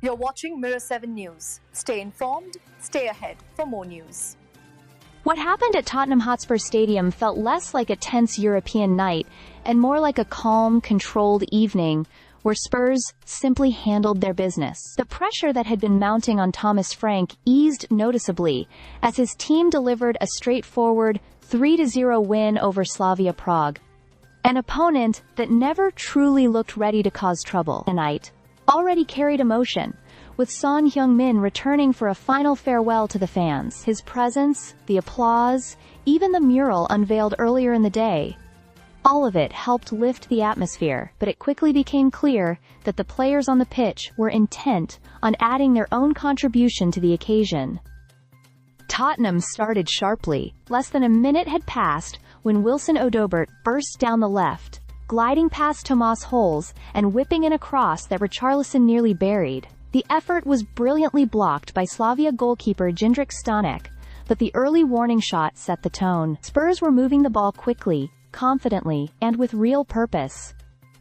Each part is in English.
You're watching Mirror 7 News. Stay informed, stay ahead for more news. What happened at Tottenham Hotspur Stadium felt less like a tense European night and more like a calm, controlled evening where Spurs simply handled their business. The pressure that had been mounting on Thomas Frank eased noticeably as his team delivered a straightforward 3-0 win over Slavia Prague, an opponent that never truly looked ready to cause trouble. Tonight already carried emotion, with Son Heung-min returning for a final farewell to the fans. His presence, the applause, even the mural unveiled earlier in the day, all of it helped lift the atmosphere, but it quickly became clear that the players on the pitch were intent on adding their own contribution to the occasion. Tottenham started sharply. Less than a minute had passed when Wilson Odobert burst down the left, gliding past Tomas Holes and whipping in a cross that Richarlison nearly buried. The effort was brilliantly blocked by Slavia goalkeeper Jindřich Stanek, but the early warning shot set the tone. Spurs were moving the ball quickly, confidently, and with real purpose.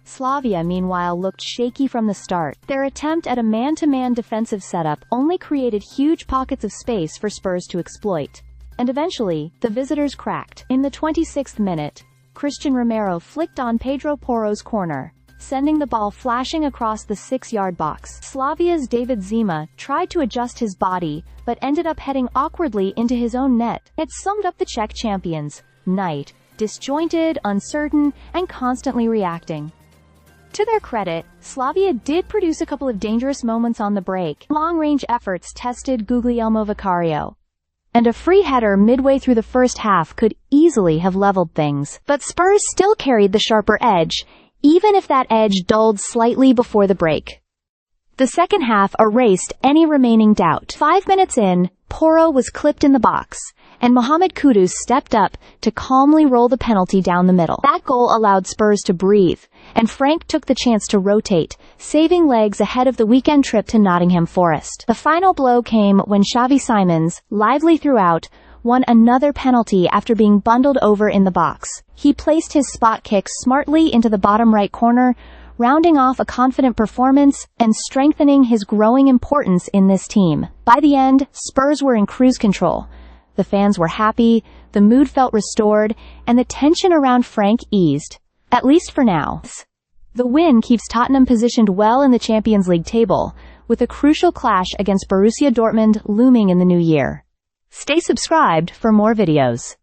Slavia, meanwhile, looked shaky from the start. Their attempt at a man-to-man defensive setup only created huge pockets of space for Spurs to exploit. And eventually, the visitors cracked. In the 26th minute, Christian Romero flicked on Pedro Porro's corner, sending the ball flashing across the 6-yard box. Slavia's David Zima tried to adjust his body, but ended up heading awkwardly into his own net. It summed up the Czech champions' night: disjointed, uncertain, and constantly reacting. To their credit, Slavia did produce a couple of dangerous moments on the break. Long-range efforts tested Guglielmo Vicario, and a free header midway through the first half could easily have leveled things. But Spurs still carried the sharper edge, even if that edge dulled slightly before the break. The second half erased any remaining doubt. 5 minutes in, Porro was clipped in the box, and Mohamed Kudus stepped up to calmly roll the penalty down the middle. That goal allowed Spurs to breathe, and Frank took the chance to rotate, saving legs ahead of the weekend trip to Nottingham Forest. The final blow came when Xavi Simons, lively throughout, won another penalty after being bundled over in the box. He placed his spot kick smartly into the bottom right corner, rounding off a confident performance and strengthening his growing importance in this team. By the end, Spurs were in cruise control. The fans were happy, the mood felt restored, and the tension around Frank eased, at least for now. The win keeps Tottenham positioned well in the Champions League table, with a crucial clash against Borussia Dortmund looming in the new year. Stay subscribed for more videos.